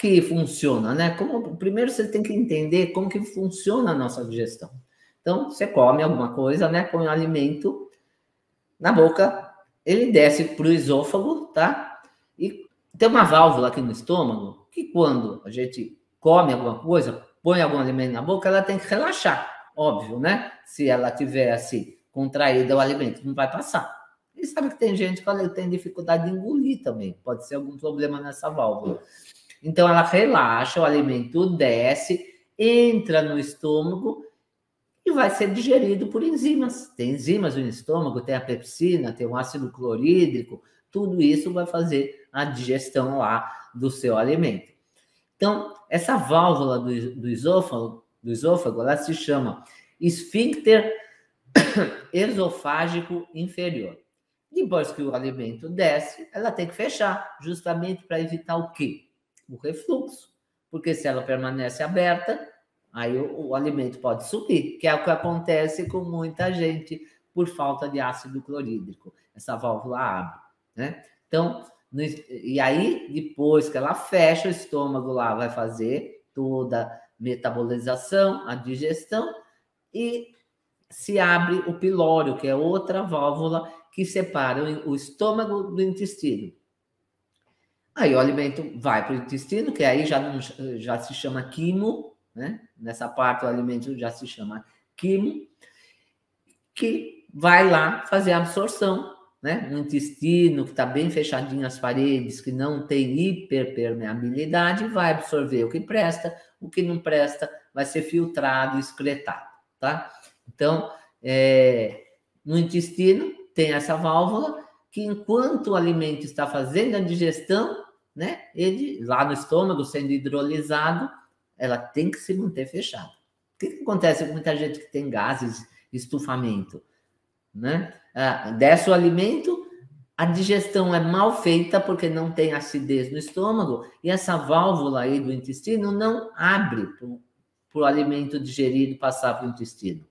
que funciona, né? Primeiro você tem que entender como que funciona a nossa digestão. Então, você come alguma coisa, né? Põe um alimento na boca, ele desce para o esôfago, tá? E tem uma válvula aqui no estômago que quando a gente come alguma coisa, põe algum alimento na boca, ela tem que relaxar, óbvio, né? Se ela tiver assim, contraída o alimento, não vai passar. E sabe que tem gente que tem dificuldade de engolir também, pode ser algum problema nessa válvula. Então, ela relaxa, o alimento desce, entra no estômago e vai ser digerido por enzimas. Tem enzimas no estômago, tem a pepsina, tem o ácido clorídrico, tudo isso vai fazer a digestão lá do seu alimento. Então, essa válvula do esôfago, ela se chama esfíncter esofágico inferior. Depois que o alimento desce, ela tem que fechar, justamente para evitar o quê? O refluxo. Porque se ela permanece aberta, aí o alimento pode subir, que é o que acontece com muita gente por falta de ácido clorídrico. Essa válvula abre, né? Então, e aí, depois que ela fecha, o estômago lá vai fazer toda a metabolização, a digestão, e se abre o pilório, que é outra válvula que separa o estômago do intestino. Aí o alimento vai para o intestino, que aí já se chama quimo, né? Nessa parte o alimento já se chama quimo, que vai lá fazer a absorção, né? No intestino, que está bem fechadinho as paredes, que não tem hiperpermeabilidade, vai absorver o que presta, o que não presta vai ser filtrado e excretado, tá? Então, no intestino tem essa válvula que enquanto o alimento está fazendo a digestão, né, ele lá no estômago sendo hidrolisado, ela tem que se manter fechada. O que acontece com muita gente que tem gases, estufamento, né? Desce o alimento, a digestão é mal feita porque não tem acidez no estômago e essa válvula aí do intestino não abre para o alimento digerido passar para o intestino,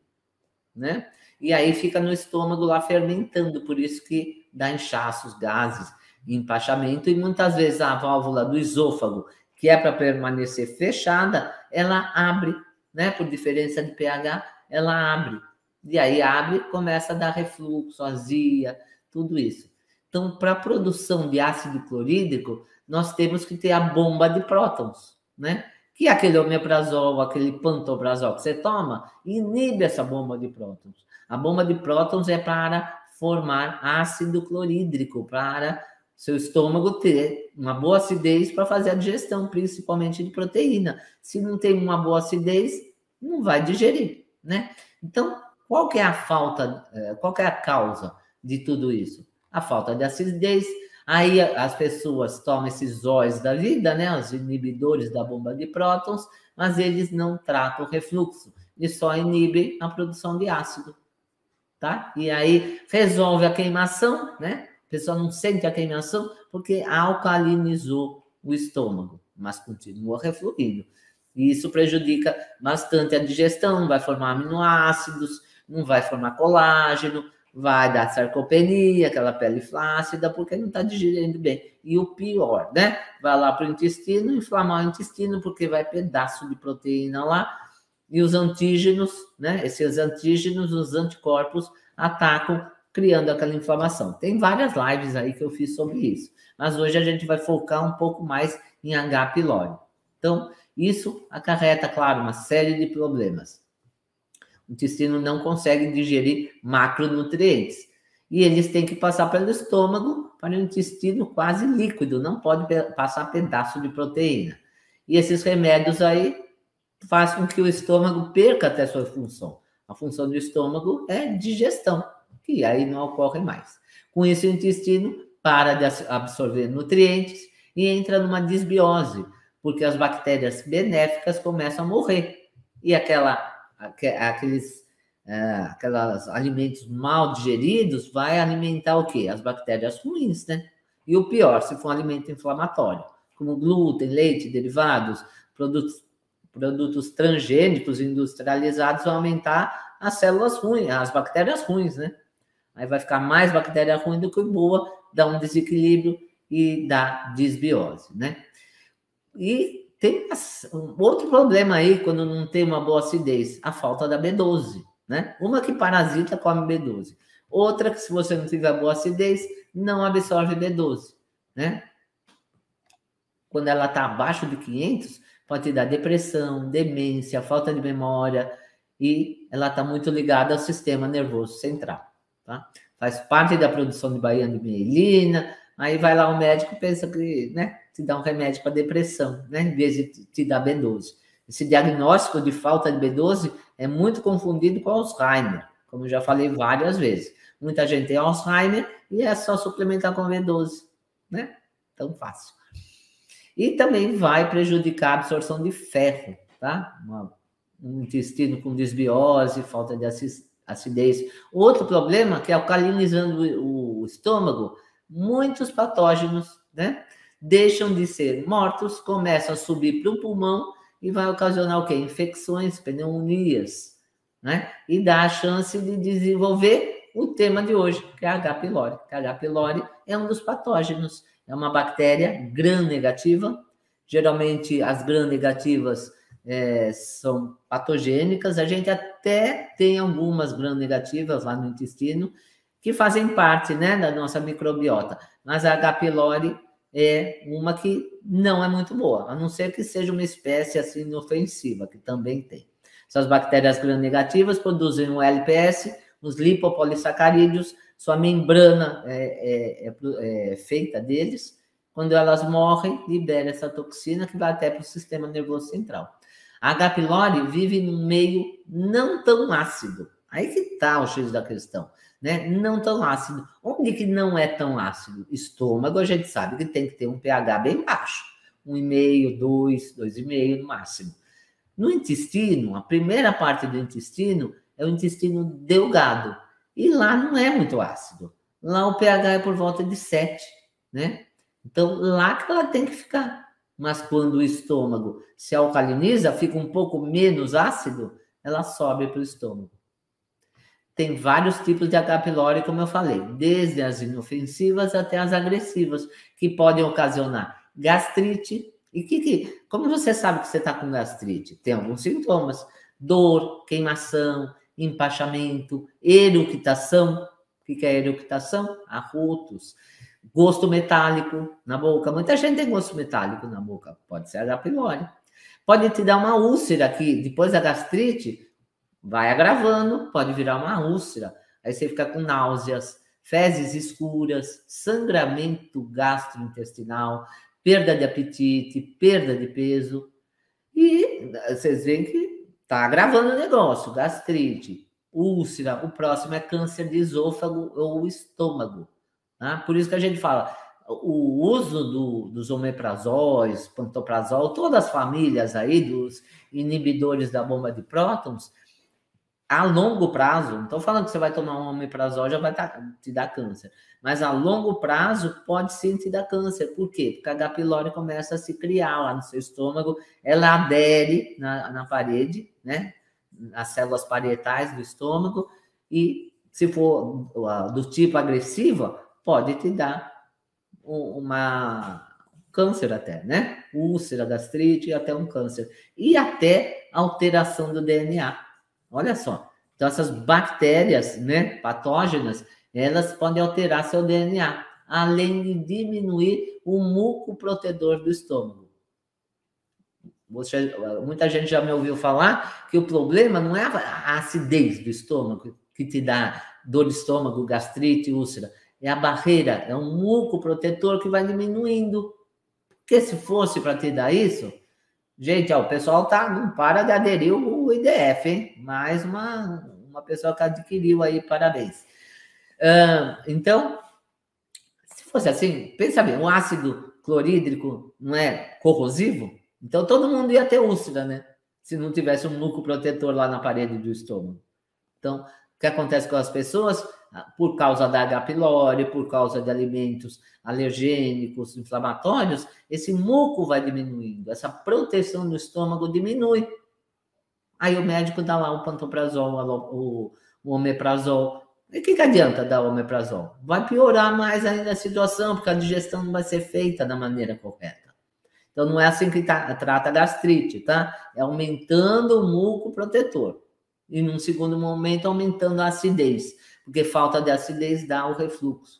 né? E aí fica no estômago lá fermentando, por isso que dá inchaços, gases, empachamento, e muitas vezes a válvula do esôfago, que é para permanecer fechada, ela abre, né? Por diferença de pH, ela abre. E aí abre, começa a dar refluxo, azia, tudo isso. Então, para a produção de ácido clorídrico, nós temos que ter a bomba de prótons, né? Que é aquele omeprazol, aquele pantoprazol que você toma, inibe essa bomba de prótons. A bomba de prótons é para formar ácido clorídrico, para seu estômago ter uma boa acidez para fazer a digestão, principalmente de proteína. Se não tem uma boa acidez, não vai digerir, né? Então, qual que é a falta, qual que é a causa de tudo isso? A falta de acidez. Aí as pessoas tomam esses óis da vida, né? Os inibidores da bomba de prótons, mas eles não tratam o refluxo. Eles só inibem a produção de ácido, tá? E aí resolve a queimação, né? A pessoa não sente a queimação porque alcalinizou o estômago, mas continua refluindo. E isso prejudica bastante a digestão, vai formar aminoácidos, não vai formar colágeno, vai dar sarcopenia, aquela pele flácida, porque não está digerindo bem. E o pior, né? Vai lá para o intestino, inflamar o intestino, porque vai pedaço de proteína lá, e os antígenos, né? Esses antígenos, os anticorpos, atacam, criando aquela inflamação. Tem várias lives aí que eu fiz sobre isso, mas hoje a gente vai focar um pouco mais em H. pylori. Então, isso acarreta, claro, uma série de problemas. O intestino não consegue digerir macronutrientes. E eles têm que passar pelo estômago para o intestino quase líquido, não pode passar pedaço de proteína. E esses remédios aí fazem com que o estômago perca até sua função. A função do estômago é digestão, que aí não ocorre mais. Com isso, o intestino para de absorver nutrientes e entra numa desbiose, porque as bactérias benéficas começam a morrer. E aqueles alimentos mal digeridos vai alimentar o quê? As bactérias ruins, né? E o pior, se for um alimento inflamatório, como glúten, leite, derivados, produtos transgênicos industrializados, vão aumentar as células ruins, as bactérias ruins, né? Aí vai ficar mais bactéria ruim do que boa, dá um desequilíbrio e dá desbiose, né? E tem um outro problema aí, quando não tem uma boa acidez, a falta da B12, né? Uma que parasita come B12. Outra que, se você não tiver boa acidez, não absorve B12, né? Quando ela está abaixo de 500, pode te dar depressão, demência, falta de memória, e ela está muito ligada ao sistema nervoso central, tá? Faz parte da produção de baiana de mielina, aí vai lá o médico e pensa que, né, te dá um remédio para depressão, né, em vez de te dar B12. Esse diagnóstico de falta de B12 é muito confundido com Alzheimer, como eu já falei várias vezes. Muita gente tem Alzheimer e é só suplementar com B12, né? Tão fácil. E também vai prejudicar a absorção de ferro, tá? Um intestino com desbiose, falta de acidez. Outro problema que é alcalinizando o estômago, muitos patógenos, né? Deixam de ser mortos, começam a subir para o pulmão e vai ocasionar o quê? Infecções, pneumonias, né? E dá a chance de desenvolver o tema de hoje, que é a H. pylori. A H. pylori é um dos patógenos. É uma bactéria gram-negativa. Geralmente, as gram-negativas são patogênicas. A gente até tem algumas gram-negativas lá no intestino que fazem parte, né, da nossa microbiota. Mas a H. pylori é uma que não é muito boa, a não ser que seja uma espécie assim inofensiva, que também tem. Essas bactérias gram-negativas produzem um LPS, os lipopolissacarídeos, sua membrana é feita deles. Quando elas morrem, libera essa toxina que vai até para o sistema nervoso central. A H. pylori vive num meio não tão ácido. Aí que está o X da questão, né? Não tão ácido. Onde que não é tão ácido? Estômago, a gente sabe que tem que ter um pH bem baixo. 1,5, 2, 2,5 no máximo. No intestino, a primeira parte do intestino é o intestino delgado. E lá não é muito ácido. Lá o pH é por volta de 7, né? Então, lá que ela tem que ficar. Mas quando o estômago se alcaliniza, fica um pouco menos ácido, ela sobe para o estômago. Tem vários tipos de H. pylori, como eu falei, desde as inofensivas até as agressivas, que podem ocasionar gastrite. E como você sabe que você está com gastrite? Tem alguns sintomas: dor, queimação, empachamento, eructação. O que é eructação? Arrotos. Gosto metálico na boca. Muita gente tem gosto metálico na boca. Pode ser H. pylori. Pode te dar uma úlcera aqui, depois da gastrite, vai agravando, pode virar uma úlcera. Aí você fica com náuseas, fezes escuras, sangramento gastrointestinal, perda de apetite, perda de peso. E vocês veem que está agravando o negócio, gastrite, úlcera. O próximo é câncer de esôfago ou estômago. Tá? Por isso que a gente fala, o uso dos omeprazóis, pantoprazol, todas as famílias aí dos inibidores da bomba de prótons, a longo prazo, não estou falando que você vai tomar um omeprazol já vai te dar câncer, mas a longo prazo pode sim te dar câncer. Por quê? Porque a H. pylori começa a se criar lá no seu estômago, ela adere na parede, né? Nas células parietais do estômago, e se for do tipo agressiva, pode te dar uma câncer até, né? Úlcera, gastrite e até um câncer. E até alteração do DNA. Olha só. Então, essas bactérias, né, patógenas, elas podem alterar seu DNA, além de diminuir o muco protetor do estômago. Muita gente já me ouviu falar que o problema não é a acidez do estômago que te dá dor de estômago, gastrite, úlcera. É a barreira, é um muco protetor que vai diminuindo. Porque se fosse para te dar isso, gente, ó, o pessoal não para de aderir o IDF, hein? Mais uma pessoa que adquiriu aí, parabéns. Então, se fosse assim, pensa bem, o ácido clorídrico não é corrosivo? Então todo mundo ia ter úlcera, né? Se não tivesse um muco protetor lá na parede do estômago. Então, o que acontece com as pessoas? Por causa da H. pylori, por causa de alimentos alergênicos, inflamatórios, esse muco vai diminuindo, essa proteção do estômago diminui. Aí o médico dá lá o pantoprazol, o omeprazol. E o que adianta dar o omeprazol? Vai piorar mais ainda a situação, porque a digestão não vai ser feita da maneira correta. Então, não é assim que trata a gastrite, tá? É aumentando o muco protetor. E, num segundo momento, aumentando a acidez, porque falta de acidez dá o refluxo.